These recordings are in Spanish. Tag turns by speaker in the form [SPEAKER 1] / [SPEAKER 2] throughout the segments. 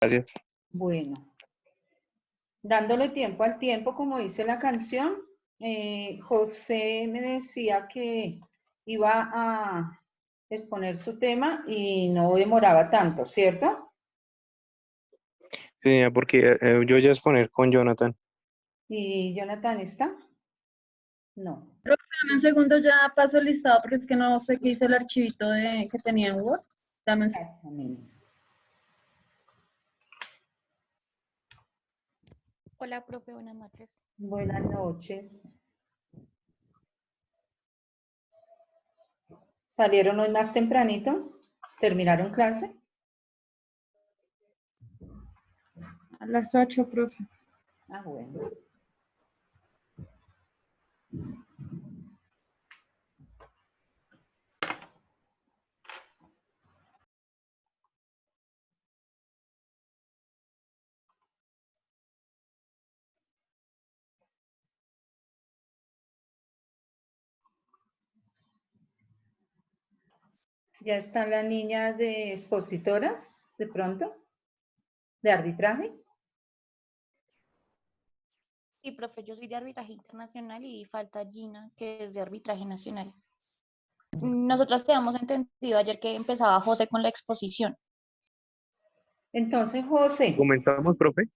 [SPEAKER 1] Gracias.
[SPEAKER 2] Bueno, dándole tiempo al tiempo, como dice la canción, José me decía que iba a exponer su tema y no demoraba tanto, ¿cierto?
[SPEAKER 1] Sí, porque yo ya exponer con Jonathan.
[SPEAKER 2] ¿Y Jonathan está? No.
[SPEAKER 3] Profe, dame un segundo, ya paso el listado porque es que no sé qué hice el archivito que tenía en Word. Dame un segundo.
[SPEAKER 2] Gracias, niña.
[SPEAKER 4] Hola, profe, buenas noches.
[SPEAKER 2] Buenas noches. ¿Salieron hoy más tempranito? ¿Terminaron clase?
[SPEAKER 3] A las 8, profe.
[SPEAKER 2] Ah, bueno. ¿Ya están las niñas de expositoras de pronto? ¿De arbitraje?
[SPEAKER 4] Sí, profe, yo soy de arbitraje internacional y falta Gina, que es de arbitraje nacional. Nosotros te habíamos entendido ayer que empezaba José con la exposición.
[SPEAKER 2] Entonces, José,
[SPEAKER 1] ¿Comenzamos, profe?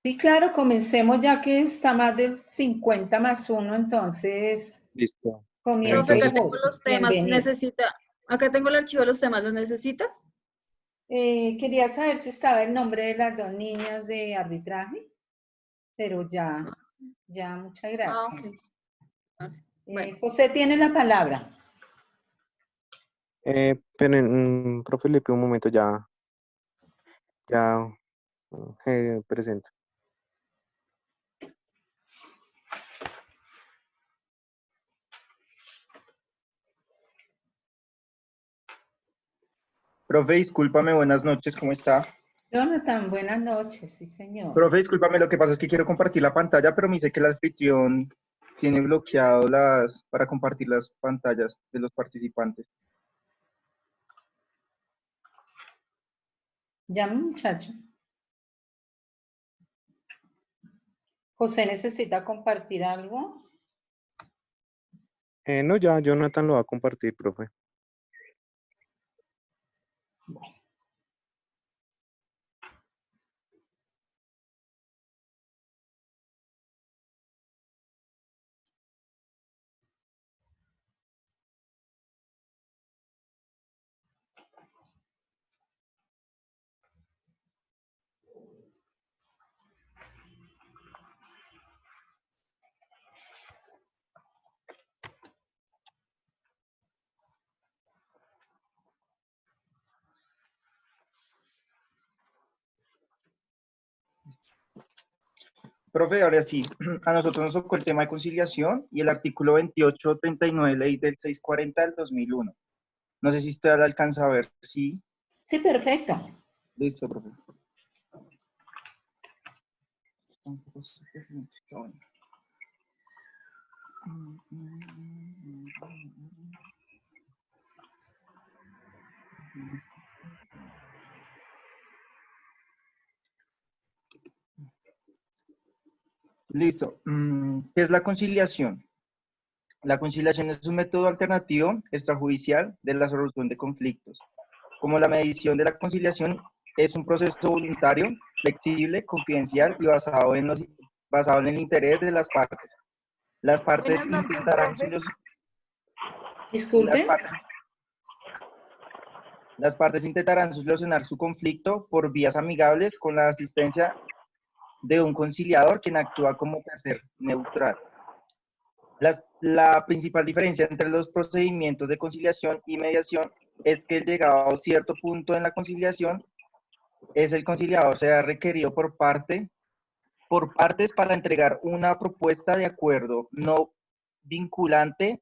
[SPEAKER 2] sí, claro, comencemos ya que está más del 50 más 1, entonces
[SPEAKER 1] Listo.
[SPEAKER 2] comience
[SPEAKER 3] Profe, acá
[SPEAKER 1] Entonces,
[SPEAKER 3] tengo
[SPEAKER 2] José.
[SPEAKER 3] los temas.
[SPEAKER 2] Bienvenido.
[SPEAKER 3] Acá tengo el archivo de los temas. ¿Los necesitas?
[SPEAKER 2] Quería saber si estaba el nombre de las dos niñas de arbitraje, pero ya, muchas
[SPEAKER 3] Ah,
[SPEAKER 2] gracias.
[SPEAKER 3] ok. Vale. Bueno,
[SPEAKER 2] José tiene la palabra.
[SPEAKER 1] pero, profe, le pido un momento, ya presento.
[SPEAKER 5] Profe, discúlpame, buenas noches, ¿cómo está?
[SPEAKER 2] Jonathan, buenas noches, sí señor.
[SPEAKER 5] Profe, discúlpame, lo que pasa es que quiero compartir la pantalla, pero me dice que el anfitrión tiene bloqueado para compartir las pantallas de los participantes.
[SPEAKER 2] Llame, muchacho. José necesita compartir algo.
[SPEAKER 1] No, ya Jonathan lo va a compartir, profe.
[SPEAKER 5] Profe, ahora sí, a nosotros nos tocó el tema de conciliación y el artículo 2839, ley del 640 del 2001. No sé si usted la alcanza a ver. Sí,
[SPEAKER 2] Sí, perfecto.
[SPEAKER 5] listo, profe. Listo. ¿Qué es la conciliación? La conciliación es un método alternativo extrajudicial de la solución de conflictos. Como la mediación de la conciliación es un proceso voluntario, flexible, confidencial y basado en el interés de las partes. Las partes
[SPEAKER 4] Buenas noches,
[SPEAKER 5] intentarán
[SPEAKER 4] profe.
[SPEAKER 5] las
[SPEAKER 2] Disculpe.
[SPEAKER 5] partes, las partes intentarán solucionar su conflicto por vías amigables con la asistencia de un conciliador quien actúa como tercer neutral. La principal diferencia entre los procedimientos de conciliación y mediación es que llegado a cierto punto en la conciliación, el conciliador será requerido por partes para entregar una propuesta de acuerdo no vinculante.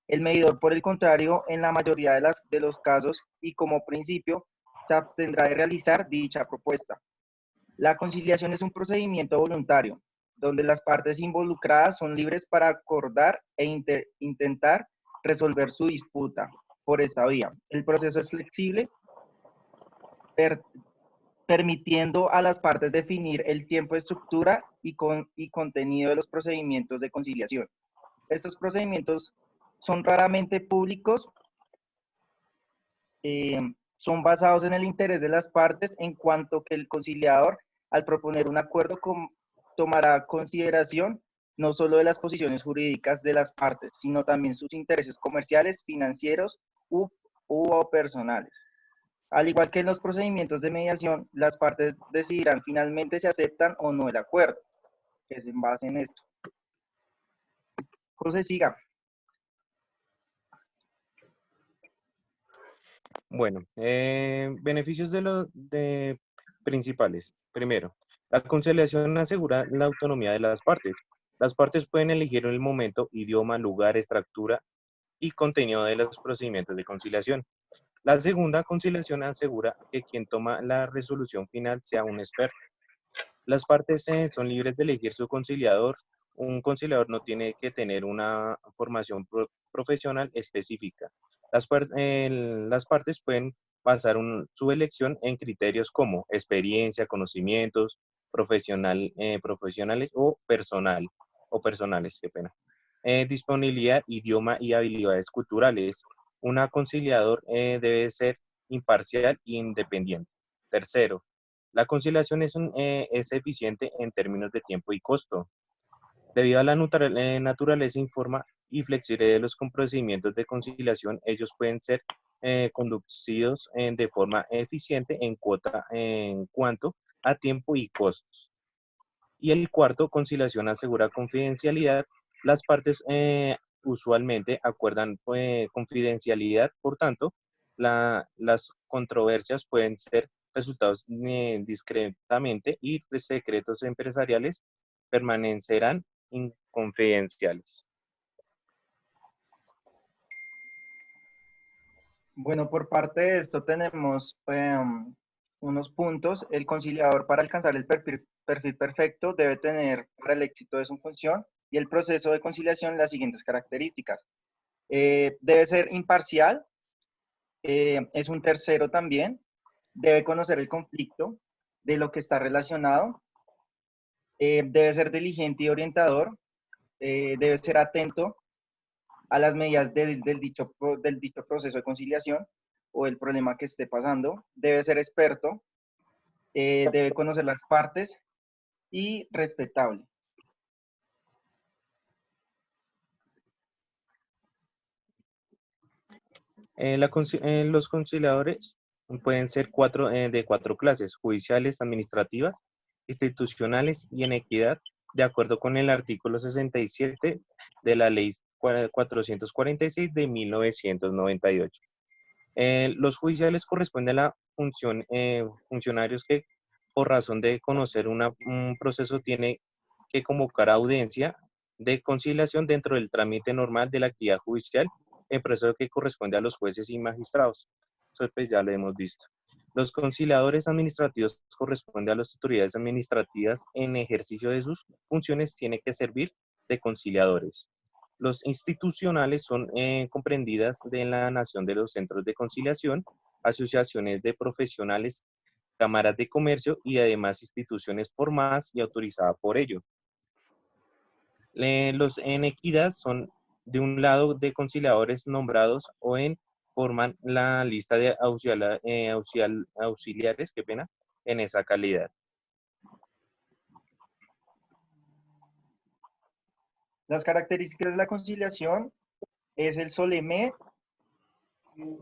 [SPEAKER 5] El medidor, por el contrario, en la mayoría de los casos y como principio, se abstendrá de realizar dicha propuesta. La conciliación es un procedimiento voluntario, donde las partes involucradas son libres para acordar e intentar resolver su disputa por esta vía. El proceso es flexible, permitiendo a las partes definir el tiempo, estructura y contenido de los procedimientos de conciliación. Estos procedimientos son raramente públicos, son basados en el interés de las partes, en cuanto que el conciliador, al proponer un acuerdo, tomará consideración no solo de las posiciones jurídicas de las partes, sino también sus intereses comerciales, financieros u personales. Al igual que en los procedimientos de mediación, las partes decidirán finalmente si aceptan o no el acuerdo, que es en base en esto. José, siga.
[SPEAKER 1] Bueno, beneficios de principales. Primero, la conciliación asegura la autonomía de las partes. Las partes pueden elegir el momento, idioma, lugar, estructura y contenido de los procedimientos de conciliación. La segunda, conciliación asegura que quien toma la resolución final sea un experto. Las partes son libres de elegir su conciliador. Un conciliador no tiene que tener una formación profesional específica. Las partes pueden basar su elección en criterios como experiencia, conocimientos, profesionales o personales, qué pena. Disponibilidad, idioma y habilidades culturales. Un conciliador debe ser imparcial e independiente. Tercero, la conciliación es eficiente en términos de tiempo y costo. Debido a la naturaleza informa y flexible de los procedimientos de conciliación, ellos pueden ser conducidos de forma eficiente en cuanto a tiempo y costos. Y el cuarto, conciliación asegura confidencialidad. Las partes usualmente acuerdan confidencialidad, por tanto, las controversias pueden ser resultados discretamente y secretos empresariales permanecerán confidenciales.
[SPEAKER 5] Bueno, por parte de esto tenemos unos puntos. El conciliador, para alcanzar el perfil perfecto, debe tener para el éxito de su función y el proceso de conciliación las siguientes características. Debe ser imparcial, es un tercero también, debe conocer el conflicto de lo que está relacionado, debe ser diligente y orientador, debe ser atento a las medidas del dicho proceso de conciliación o el problema que esté pasando, debe ser experto, debe conocer las partes y respetable.
[SPEAKER 1] Los conciliadores pueden ser de cuatro clases: judiciales, administrativas, institucionales y en equidad, de acuerdo con el artículo 67 de la Ley 446 de 1998. Los judiciales corresponden a la funcionarios que, por razón de conocer un proceso, tiene que convocar audiencia de conciliación dentro del trámite normal de la actividad judicial, el proceso que corresponde a los jueces y magistrados. Eso pues ya lo hemos visto. Los conciliadores administrativos corresponden a las autoridades administrativas en ejercicio de sus funciones, tiene que servir de conciliadores. Los institucionales son comprendidas de la nación de los centros de conciliación, asociaciones de profesionales, cámaras de comercio y además instituciones formadas y autorizadas por ello. Los en equidad son de un lado de conciliadores nombrados o forman la lista de auxiliares, qué pena, en esa calidad.
[SPEAKER 5] Las características de la conciliación es el solemne,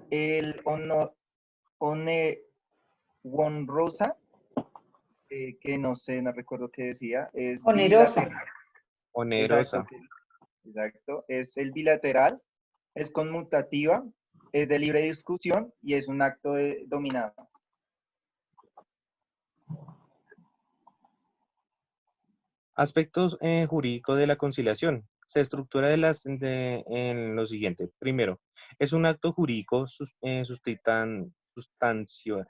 [SPEAKER 5] el honrosa, que no sé, no recuerdo qué decía, es
[SPEAKER 2] Onerosa.
[SPEAKER 5] bilateral.
[SPEAKER 1] Onerosa.
[SPEAKER 5] Exacto, es el bilateral, es conmutativa, es de libre discusión y es un acto dominado.
[SPEAKER 1] Aspectos jurídicos de la conciliación. Se estructura en lo siguiente. Primero, es un acto jurídico sustancial.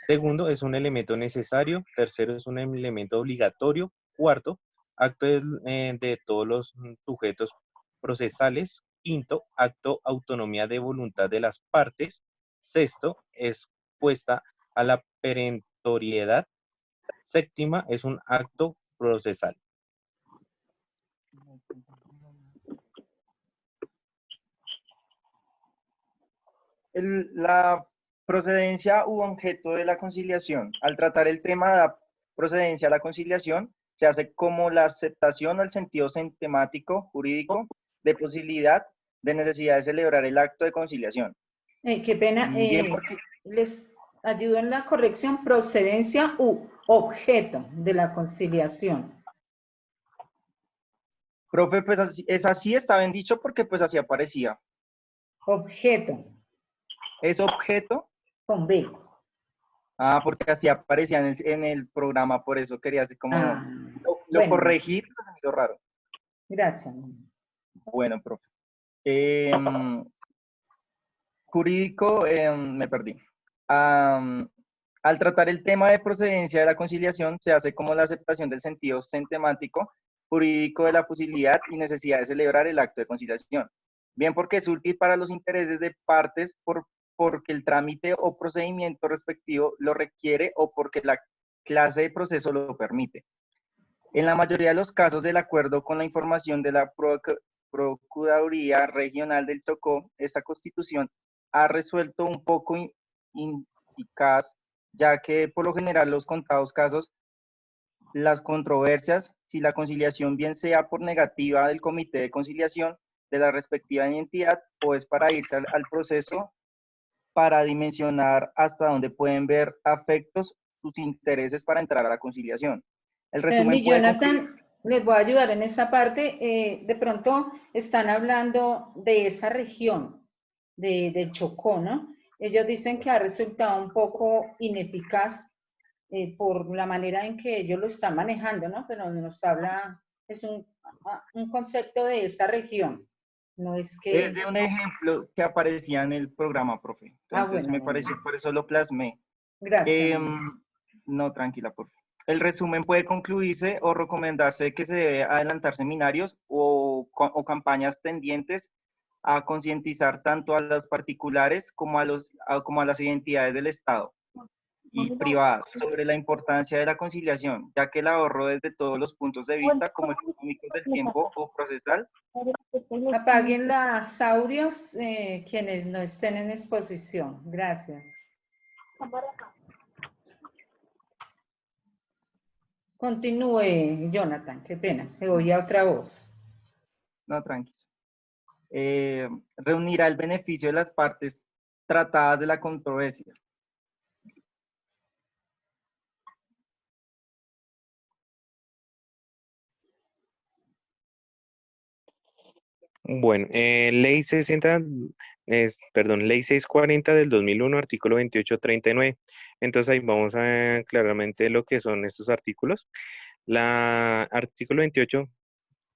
[SPEAKER 1] Segundo, es un elemento necesario. Tercero, es un elemento obligatorio. Cuarto, acto de todos los sujetos procesales. Quinto, acto autonomía de voluntad de las partes. Sexto, es opuesta a la perentoriedad. Séptima es un acto procesal.
[SPEAKER 5] La procedencia u objeto de la conciliación. Al tratar el tema de la procedencia a la conciliación, se hace como la aceptación o el sentido sistemático, jurídico, de posibilidad, de necesidad de celebrar el acto de conciliación.
[SPEAKER 2] Qué pena,
[SPEAKER 5] Bien, porque
[SPEAKER 2] les ayudo en la corrección, procedencia u objeto de la conciliación.
[SPEAKER 5] profe, pues es así, está bien dicho, porque pues así aparecía.
[SPEAKER 2] Objeto,
[SPEAKER 5] ¿Es objeto?
[SPEAKER 2] con B.
[SPEAKER 5] Ah, porque así aparecía en el programa, por eso quería así como lo
[SPEAKER 2] Bueno,
[SPEAKER 5] corregí, pero se me hizo raro.
[SPEAKER 2] gracias.
[SPEAKER 5] Bueno, profe. Jurídico, me perdí. Al tratar el tema de procedencia de la conciliación, se hace como la aceptación del sentido sistemático, jurídico de la posibilidad y necesidad de celebrar el acto de conciliación. Bien porque es útil para los intereses de partes, porque el trámite o procedimiento respectivo lo requiere o porque la clase de proceso lo permite. En la mayoría de los casos, del acuerdo con la información de la Procuraduría Regional del Chocó, esta constitución ha resuelto un poco ineficaz, ya que por lo general los contados casos, las controversias, si la conciliación bien sea por negativa del comité de conciliación de la respectiva entidad o es para irse al proceso para dimensionar hasta dónde pueden ver afectos sus intereses para entrar a la conciliación. El resumen
[SPEAKER 2] Mi
[SPEAKER 5] puede
[SPEAKER 2] Jonathan, les voy a ayudar en esa parte. De pronto están hablando de esa región del Chocó, ¿no? Ellos dicen que ha resultado un poco ineficaz por la manera en que ellos lo están manejando, ¿no? Pero nos habla, es un concepto de esa región. No es que...
[SPEAKER 5] Es de un ejemplo que aparecía en el programa, profe. Entonces me pareció, por eso lo plasmé.
[SPEAKER 2] Gracias.
[SPEAKER 5] No, tranquila, por favor. El resumen puede concluirse o recomendarse que se debe adelantar seminarios o campañas tendientes a concientizar tanto a los particulares como a las identidades del Estado y privadas sobre la importancia de la conciliación, ya que el ahorro desde todos los puntos de vista, como económicos del tiempo o procesal.
[SPEAKER 2] Apaguen los audios quienes no estén en exposición. Gracias. Continúe, Jonathan, qué pena, te voy a otra voz.
[SPEAKER 5] No, tranquilo. Reunirá el beneficio de las partes tratadas de la controversia.
[SPEAKER 1] Bueno, ley 60, ley 640 del 2001, artículo 2839. Entonces ahí vamos a claramente lo que son estos artículos. Artículo 28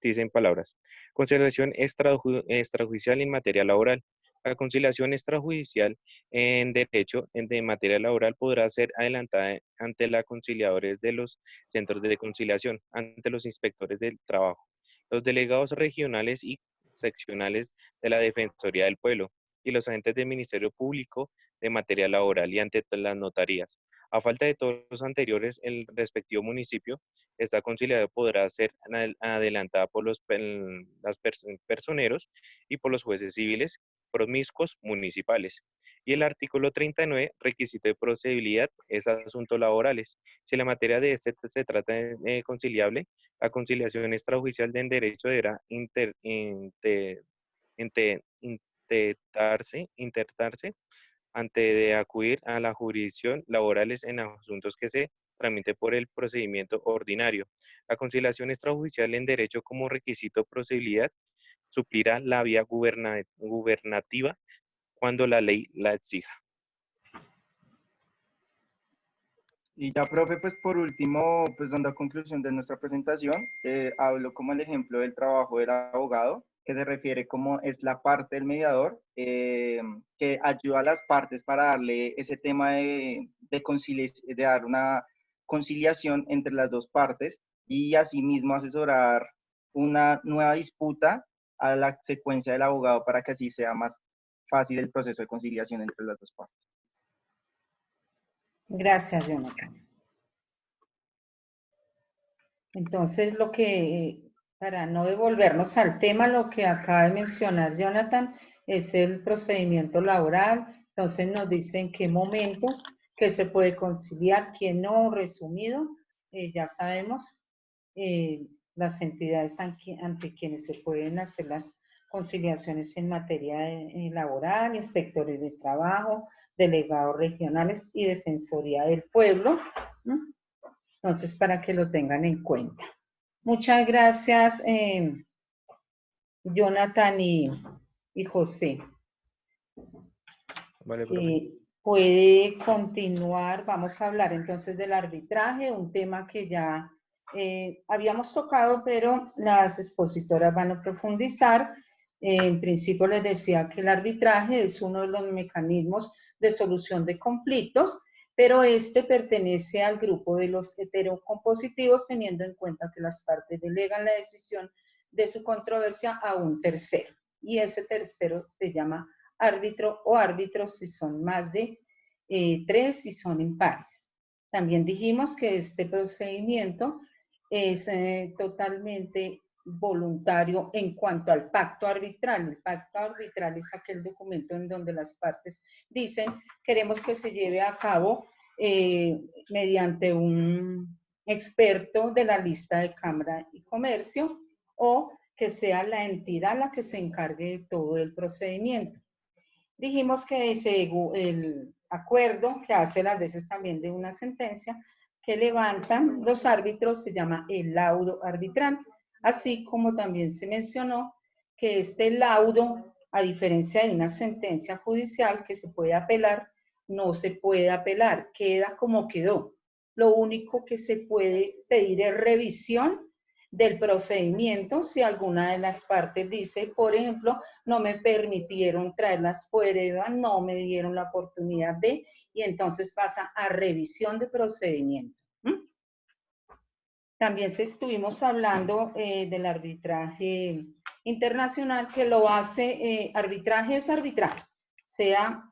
[SPEAKER 1] dice en palabras: conciliación extrajudicial en materia laboral. La conciliación extrajudicial en derecho de materia laboral podrá ser adelantada ante los conciliadores de los centros de conciliación, ante los inspectores del trabajo, los delegados regionales y seccionales de la Defensoría del Pueblo y los agentes del Ministerio Público de materia laboral y ante las notarías. A falta de todos los anteriores, el respectivo municipio, esta conciliación podrá ser adelantada por los personeros y por los jueces civiles promiscuos municipales. Y el artículo 39, requisito de procedibilidad, es asuntos laborales. Si la materia de este se trata de conciliable, la conciliación extrajudicial en derecho deberá intentarse antes de acudir a la jurisdicción laborales en asuntos que se tramite por el procedimiento ordinario. La conciliación extrajudicial en derecho como requisito de procedibilidad suplirá la vía gubernativa cuando la ley la exija.
[SPEAKER 5] Y ya, profe, pues por último, pues dando a conclusión de nuestra presentación, hablo como el ejemplo del trabajo del abogado, que se refiere como es la parte del mediador, que ayuda a las partes para darle ese tema de dar una conciliación entre las dos partes y asimismo asesorar una nueva disputa a la secuencia del abogado para que así sea más fácil el proceso de conciliación entre las dos partes.
[SPEAKER 2] Gracias, Jonathan. Entonces, para no devolvernos al tema, lo que acaba de mencionar Jonathan es el procedimiento laboral. Entonces nos dice en qué momentos que se puede conciliar, qué no, resumido. Ya sabemos las entidades ante quienes se pueden hacer las conciliaciones en materia laboral, inspectores de trabajo, delegados regionales y defensoría del pueblo. Entonces, para que lo tengan en cuenta. Muchas gracias, Jonathan y José.
[SPEAKER 1] Vale, profe.
[SPEAKER 2] Puede continuar, vamos a hablar entonces del arbitraje, un tema que ya habíamos tocado, pero las expositoras van a profundizar. En principio les decía que el arbitraje es uno de los mecanismos de solución de conflictos, pero este pertenece al grupo de los heterocompositivos, teniendo en cuenta que las partes delegan la decisión de su controversia a un tercero, y ese tercero se llama árbitro o árbitros si son más de 3 si son impares. También dijimos que este procedimiento es totalmente voluntario en cuanto al pacto arbitral. El pacto arbitral es aquel documento en donde las partes dicen queremos que se lleve a cabo mediante un experto de la lista de Cámara y Comercio o que sea la entidad la que se encargue de todo el procedimiento. Dijimos que el acuerdo que hace las veces también de una sentencia que levantan los árbitros se llama el laudo arbitral, así como también se mencionó que este laudo, a diferencia de una sentencia judicial que se puede apelar, no se puede apelar, queda como quedó. Lo único que se puede pedir es revisión del procedimiento si alguna de las partes dice, por ejemplo, no me permitieron traer las pruebas, no me dieron la oportunidad de, y entonces pasa a revisión de procedimiento. También estuvimos hablando del arbitraje internacional que lo hace, arbitraje es arbitraje, sea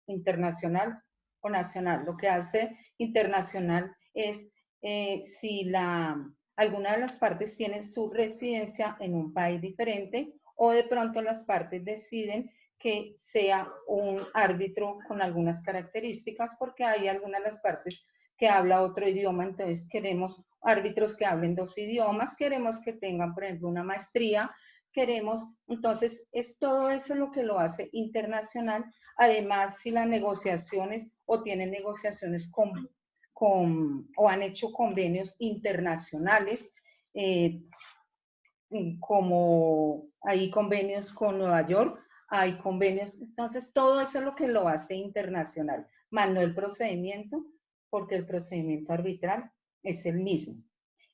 [SPEAKER 2] internacional o nacional. Lo que hace internacional es si alguna de las partes tiene su residencia en un país diferente o de pronto las partes deciden que sea un árbitro con algunas características porque hay algunas de las partes que habla otro idioma, entonces queremos árbitros que hablen 2 idiomas, queremos que tengan, por ejemplo, una maestría, queremos, entonces es todo eso lo que lo hace internacional. Además, si las negociaciones o tienen negociaciones o han hecho convenios internacionales, como hay convenios con Nueva York, hay convenios, entonces todo eso es lo que lo hace internacional, más no el procedimiento, porque el procedimiento arbitral es el mismo.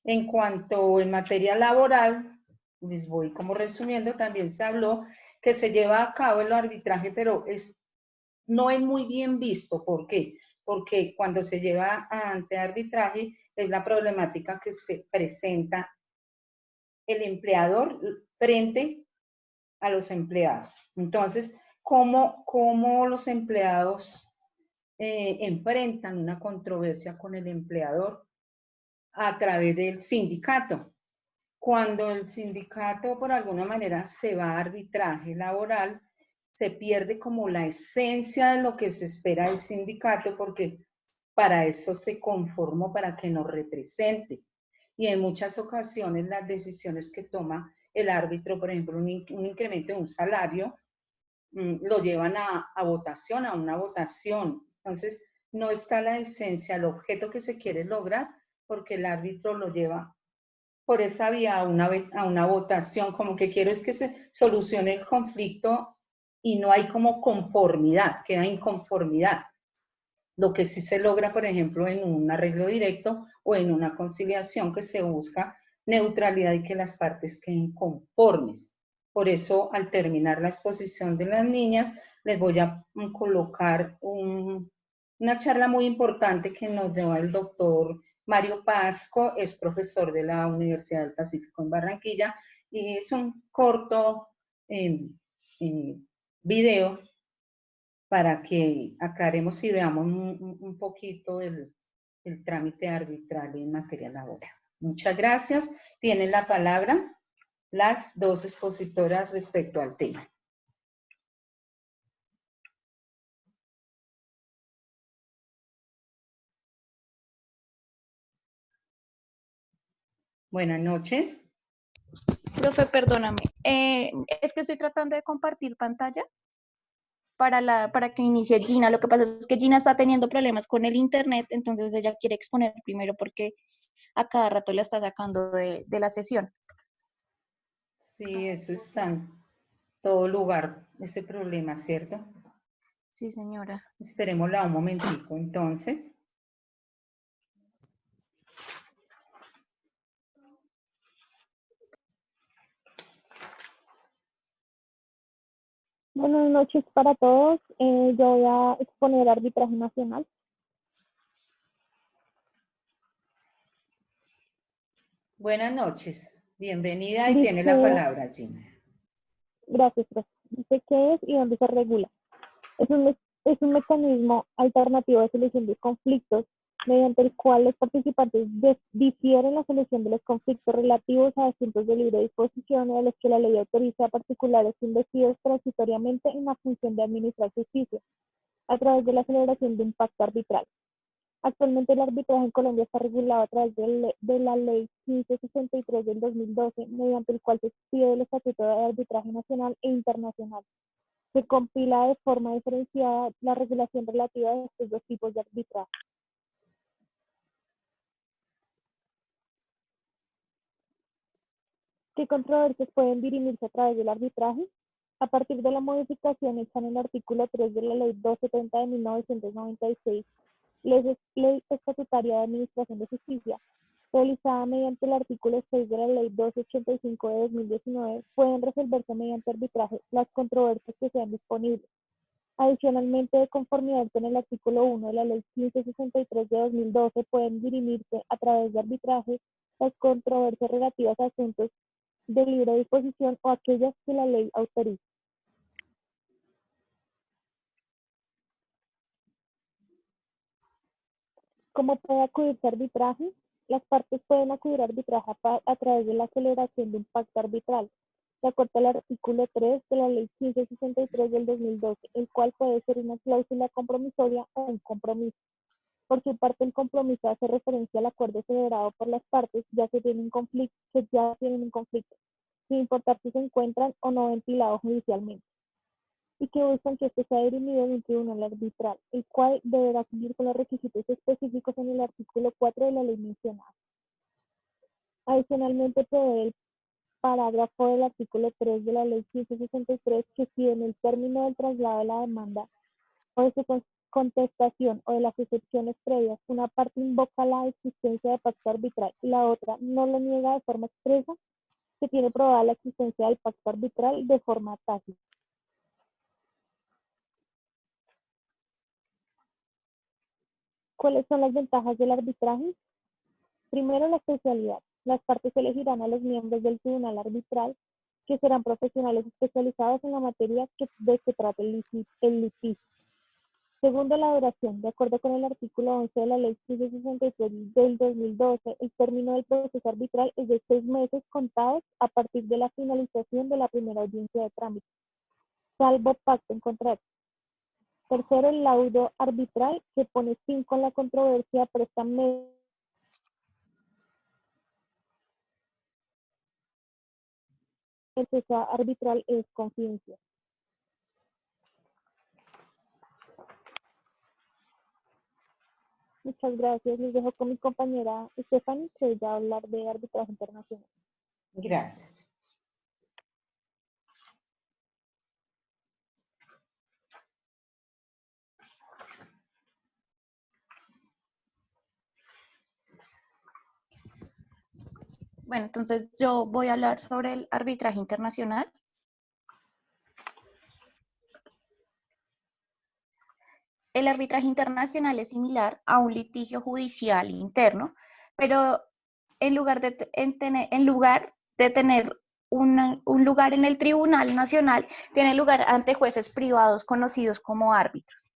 [SPEAKER 2] En cuanto en materia laboral, les voy como resumiendo, también se habló que se lleva a cabo el arbitraje, pero no es muy bien visto. ¿Por qué? Porque cuando se lleva ante arbitraje es la problemática que se presenta el empleador frente a los empleados. Entonces, ¿cómo los empleados enfrentan una controversia con el empleador? A través del sindicato. Cuando el sindicato por alguna manera se va a arbitraje laboral, se pierde como la esencia de lo que se espera del sindicato, porque para eso se conformó, para que nos represente. Y en muchas ocasiones las decisiones que toma el árbitro, por ejemplo, un incremento de un salario, lo llevan a votación, a una votación. Entonces, no está la esencia, el objeto que se quiere lograr, porque el árbitro lo lleva por esa vía a una votación, como que quiero es que se solucione el conflicto y no hay como conformidad, queda inconformidad. Lo que sí se logra, por ejemplo, en un arreglo directo o en una conciliación que se busca neutralidad y que las partes queden conformes. Por eso, al terminar la exposición de las niñas, les voy a colocar una charla muy importante que nos dio el doctor Mario Pasco, es profesor de la Universidad del Pacífico en Barranquilla, y es un corto video para que aclaremos y veamos un poquito el trámite arbitral en materia laboral. Muchas gracias. Tienen la palabra las dos expositoras respecto al tema. Buenas noches.
[SPEAKER 4] Profe, perdóname. Es que estoy tratando de compartir pantalla para que inicie Gina. Lo que pasa es que Gina está teniendo problemas con el internet, entonces ella quiere exponer primero porque a cada rato la está sacando de la sesión.
[SPEAKER 2] Sí, eso está en todo lugar, ese problema, ¿cierto?
[SPEAKER 4] Sí, señora.
[SPEAKER 2] Esperémosla un momentico, entonces.
[SPEAKER 6] Buenas noches para todos. Yo voy a exponer arbitraje nacional.
[SPEAKER 2] Buenas noches. Bienvenida y tiene la palabra, Gina.
[SPEAKER 6] Gracias, profe. Dice qué es y dónde se regula. Es un mecanismo alternativo de solución de conflictos mediante el cual los participantes difieren la solución de los conflictos relativos a asuntos de libre disposición a los que la ley autoriza a particulares investidos transitoriamente en la función de administrar justicia a través de la celebración de un pacto arbitral. Actualmente el arbitraje en Colombia está regulado a través de la Ley 1563 del 2012, mediante el cual se expide el Estatuto de Arbitraje Nacional e Internacional. Se compila de forma diferenciada la regulación relativa de estos dos tipos de arbitraje. ¿Qué controversias pueden dirimirse a través del arbitraje? A partir de la modificación hecha en el artículo 3 de la Ley 270 de 1996, Ley Estatutaria de Administración de Justicia, realizada mediante el artículo 6 de la Ley 285 de 2019, pueden resolverse mediante arbitraje las controversias que sean disponibles. Adicionalmente, de conformidad con el artículo 1 de la Ley 1563 de 2012, pueden dirimirse a través de arbitraje las controversias relativas a asuntos de libre disposición o aquellas que la ley autoriza. ¿Cómo puede acudirse a arbitraje? Las partes pueden acudir a arbitraje a través de la celebración de un pacto arbitral, de acuerdo al artículo 3 de la Ley 1563 del 2012, el cual puede ser una cláusula compromisoria o un compromiso. Por su parte, el compromiso hace referencia al acuerdo celebrado por las partes que ya tienen un conflicto, sin importar si se encuentran o no ventilados judicialmente, y que buscan que este sea dirimido en un tribunal arbitral, el cual deberá cumplir con los requisitos específicos en el artículo 4 de la ley mencionada. Adicionalmente, prevé el parágrafo del artículo 3 de la ley 1563 que si en el término del traslado de la demanda o de su contestación o de las excepciones previas, una parte invoca la existencia de pacto arbitral y la otra no lo niega de forma expresa, se tiene probada la existencia del pacto arbitral de forma tácita. ¿Cuáles son las ventajas del arbitraje? Primero, la especialidad. Las partes elegirán a los miembros del tribunal arbitral, que serán profesionales especializados en la materia de que trate el litigio. Segundo, la duración. De acuerdo con el artículo 11 de la Ley 1563 del 2012, el término del proceso arbitral es de 6 meses contados a partir de la finalización de la primera audiencia de trámite, salvo pacto en contrato. Tercero, el laudo arbitral, que pone fin con la controversia, presta medio el proceso arbitral es confidencial. Muchas gracias. Les dejo con mi compañera Stephanie, que ya va a hablar de arbitraje internacional.
[SPEAKER 2] Gracias.
[SPEAKER 4] Bueno, entonces yo voy a hablar sobre el arbitraje internacional. El arbitraje internacional es similar a un litigio judicial interno, pero en lugar de tener un lugar en el Tribunal Nacional tiene lugar ante jueces privados conocidos como árbitros.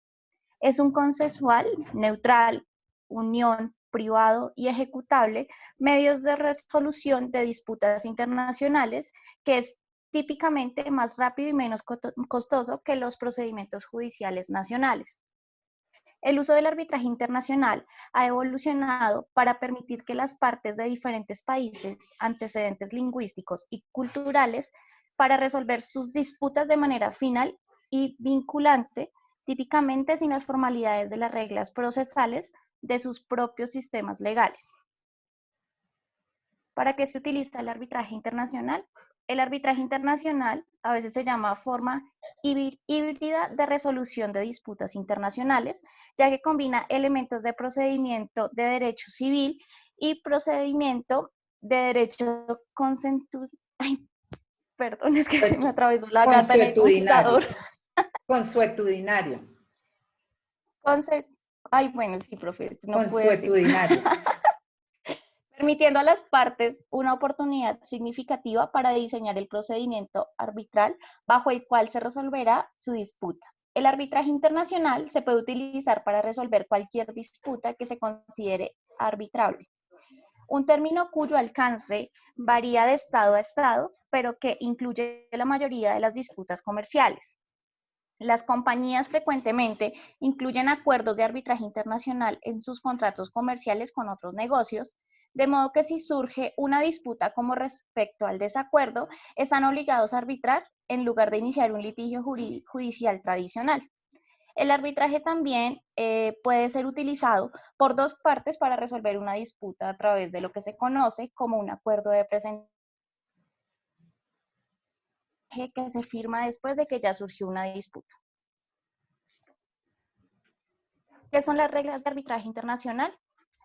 [SPEAKER 4] Es un consensual, neutral, unión, privado y ejecutable, medios de resolución de disputas internacionales, que es típicamente más rápido y menos costoso que los procedimientos judiciales nacionales. El uso del arbitraje internacional ha evolucionado para permitir que las partes de diferentes países, antecedentes lingüísticos y culturales, para resolver sus disputas de manera final y vinculante, típicamente sin las formalidades de las reglas procesales de sus propios sistemas legales. ¿Para qué se utiliza el arbitraje internacional? El arbitraje internacional a veces se llama forma híbrida de resolución de disputas internacionales, ya que combina elementos de procedimiento de derecho civil y procedimiento de derecho perdón, es que se me atravesó la gata en el computador.
[SPEAKER 2] Consuetudinario.
[SPEAKER 4] Bueno, sí, profe, no puedo decir.
[SPEAKER 2] Consuetudinario.
[SPEAKER 4] Permitiendo a las partes una oportunidad significativa para diseñar el procedimiento arbitral bajo el cual se resolverá su disputa. El arbitraje internacional se puede utilizar para resolver cualquier disputa que se considere arbitrable. Un término cuyo alcance varía de estado a estado, pero que incluye la mayoría de las disputas comerciales. Las compañías frecuentemente incluyen acuerdos de arbitraje internacional en sus contratos comerciales con otros negocios, de modo que si surge una disputa como respecto al desacuerdo, están obligados a arbitrar en lugar de iniciar un litigio judicial tradicional. El arbitraje también puede ser utilizado por dos partes para resolver una disputa a través de lo que se conoce como un acuerdo de presentación, que se firma después de que ya surgió una disputa. ¿Qué son las reglas de arbitraje internacional?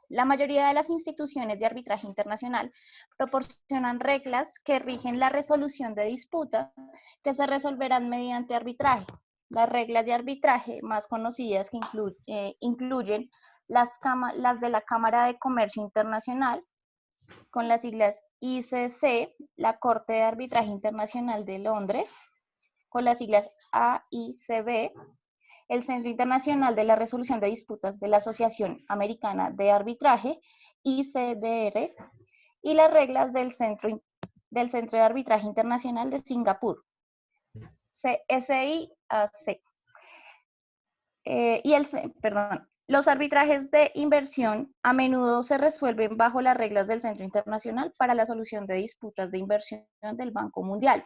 [SPEAKER 4] La mayoría de las instituciones de arbitraje internacional proporcionan reglas que rigen la resolución de disputas que se resolverán mediante arbitraje. Las reglas de arbitraje más conocidas que incluyen las de la Cámara de Comercio Internacional, con las siglas ICC, la Corte de Arbitraje Internacional de Londres, con las siglas AICB, el Centro Internacional de la Resolución de Disputas de la Asociación Americana de Arbitraje, ICDR, y las reglas del Centro de Arbitraje Internacional de Singapur, SIAC. Los arbitrajes de inversión a menudo se resuelven bajo las reglas del Centro Internacional para la Solución de Disputas de Inversión del Banco Mundial,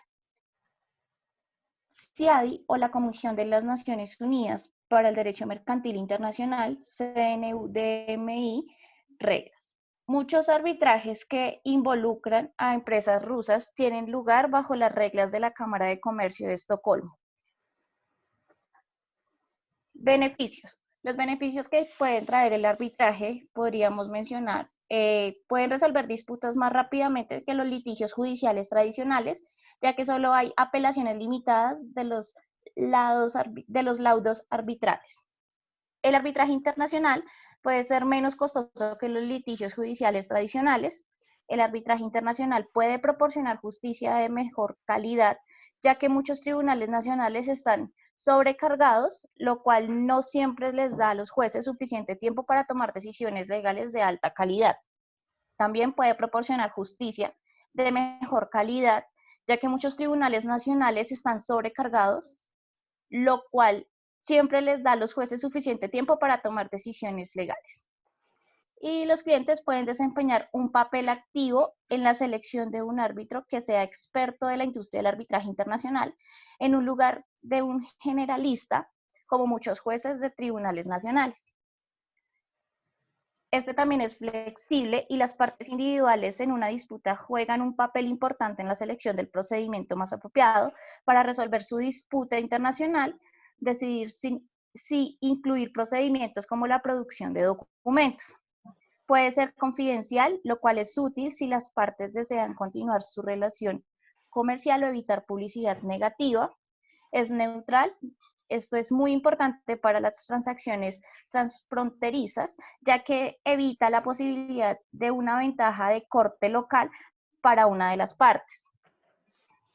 [SPEAKER 4] CIADI, o la Comisión de las Naciones Unidas para el Derecho Mercantil Internacional, CNUDMI, reglas. Muchos arbitrajes que involucran a empresas rusas tienen lugar bajo las reglas de la Cámara de Comercio de Estocolmo. Beneficios. Los beneficios que pueden traer el arbitraje podríamos mencionar. Pueden resolver disputas más rápidamente que los litigios judiciales tradicionales, ya que solo hay apelaciones limitadas de los laudos arbitrales. El arbitraje internacional puede ser menos costoso que los litigios judiciales tradicionales. El arbitraje internacional puede proporcionar justicia de mejor calidad, ya que muchos tribunales nacionales están sobrecargados, lo cual no siempre les da a los jueces suficiente tiempo para tomar decisiones legales de alta calidad. También puede proporcionar justicia de mejor calidad, ya que muchos tribunales nacionales están sobrecargados, lo cual siempre les da a los jueces suficiente tiempo para tomar decisiones legales. Y los clientes pueden desempeñar un papel activo en la selección de un árbitro que sea experto de la industria del arbitraje internacional, en un lugar de un generalista, como muchos jueces de tribunales nacionales. Este también es flexible y las partes individuales en una disputa juegan un papel importante en la selección del procedimiento más apropiado para resolver su disputa internacional, decidir si incluir procedimientos como la producción de documentos. Puede ser confidencial, lo cual es útil si las partes desean continuar su relación comercial o evitar publicidad negativa. Es neutral. Esto es muy importante para las transacciones transfronterizas, ya que evita la posibilidad de una ventaja de corte local para una de las partes.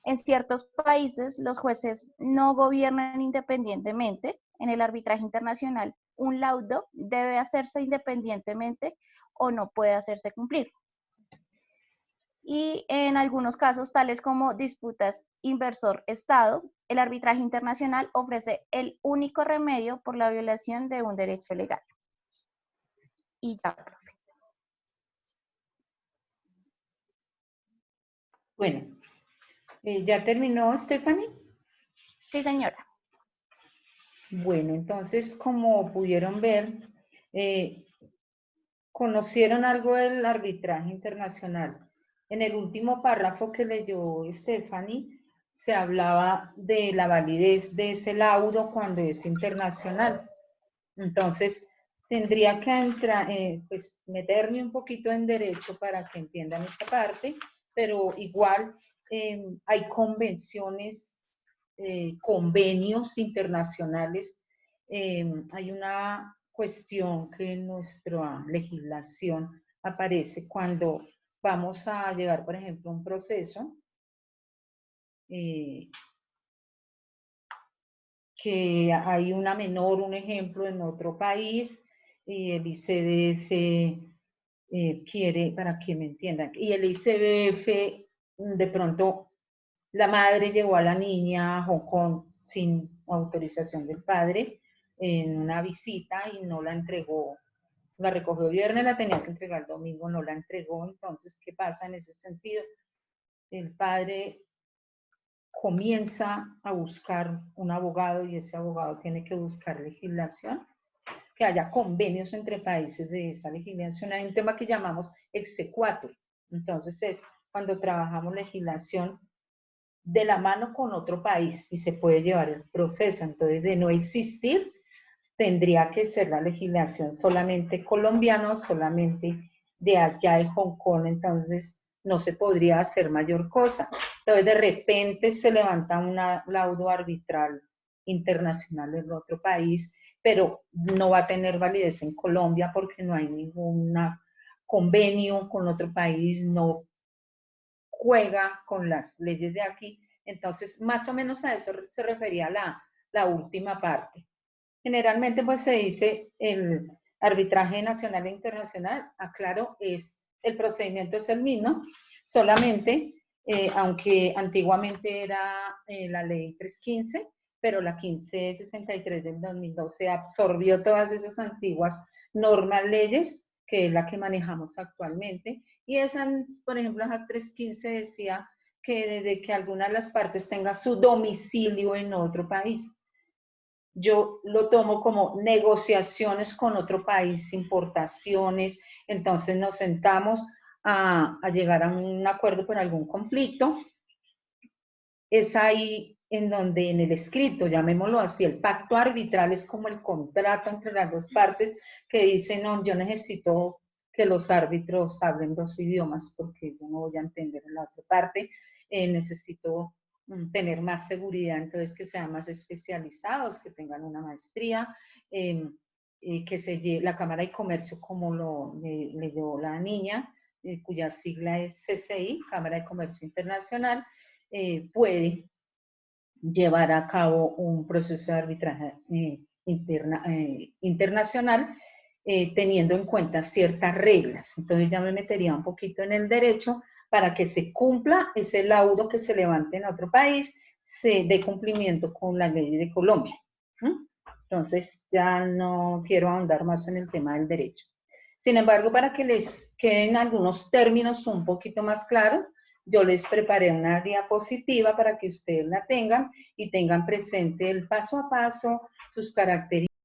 [SPEAKER 4] En ciertos países los jueces no gobiernan independientemente. En el arbitraje internacional, un laudo debe hacerse independientemente o no puede hacerse cumplir. Y en algunos casos, tales como disputas inversor-Estado, el arbitraje internacional ofrece el único remedio por la violación de un derecho legal. Y ya, profe.
[SPEAKER 2] Bueno, ¿ya terminó, Stephanie?
[SPEAKER 4] Sí, señora.
[SPEAKER 2] Bueno, entonces, como pudieron ver, ¿conocieron algo del arbitraje internacional? En el último párrafo que leyó Stephanie, se hablaba de la validez de ese laudo cuando es internacional. Entonces, tendría que entrar, pues, meterme un poquito en derecho para que entiendan esta parte, pero igual hay convenciones, convenios internacionales. Hay una cuestión que en nuestra legislación aparece cuando vamos a llevar, por ejemplo, un proceso que hay una menor, un ejemplo, en otro país, y el ICBF quiere, para que me entiendan, y el ICBF de pronto la madre llevó a la niña a Hong Kong sin autorización del padre en una visita y no la entregó. La recogió el viernes, la tenía que entregar el domingo, no la entregó. Entonces, ¿qué pasa en ese sentido? El padre comienza a buscar un abogado y ese abogado tiene que buscar legislación, que haya convenios entre países de esa legislación. Hay un tema que llamamos exequatur. Entonces es cuando trabajamos legislación de la mano con otro país y se puede llevar el proceso. Entonces, de no existir, tendría que ser la legislación solamente colombiana, solamente de allá de Hong Kong. Entonces, no se podría hacer mayor cosa. Entonces, de repente se levanta un laudo arbitral internacional en otro país, pero no va a tener validez en Colombia porque no hay ningún convenio con otro país, no juega con las leyes de aquí. Entonces, más o menos a eso se refería la última parte. Generalmente, pues se dice el arbitraje nacional e internacional, aclaro, el procedimiento es el mismo, solamente, aunque antiguamente era la ley 315, pero la 1563 del 2012 absorbió todas esas antiguas normas, leyes, que es la que manejamos actualmente. Y esa, por ejemplo, la 315 decía que desde que alguna de las partes tenga su domicilio en otro país, yo lo tomo como negociaciones con otro país, importaciones, entonces nos sentamos a llegar a un acuerdo por algún conflicto. Es ahí en donde en el escrito, llamémoslo así, el pacto arbitral es como el contrato entre las dos partes que dicen, no, yo necesito que los árbitros hablen dos idiomas porque yo no voy a entender la otra parte, necesito tener más seguridad, entonces que sean más especializados, que tengan una maestría, que la Cámara de Comercio, como lo leyó la niña, cuya sigla es CCI, Cámara de Comercio Internacional, puede llevar a cabo un proceso de arbitraje internacional teniendo en cuenta ciertas reglas. Entonces ya me metería un poquito en el derecho para que se cumpla ese laudo que se levante en otro país, se dé cumplimiento con la ley de Colombia. Entonces ya no quiero ahondar más en el tema del derecho. Sin embargo, para que les queden algunos términos un poquito más claros, yo les preparé una diapositiva para que ustedes la tengan y tengan presente el paso a paso, sus características,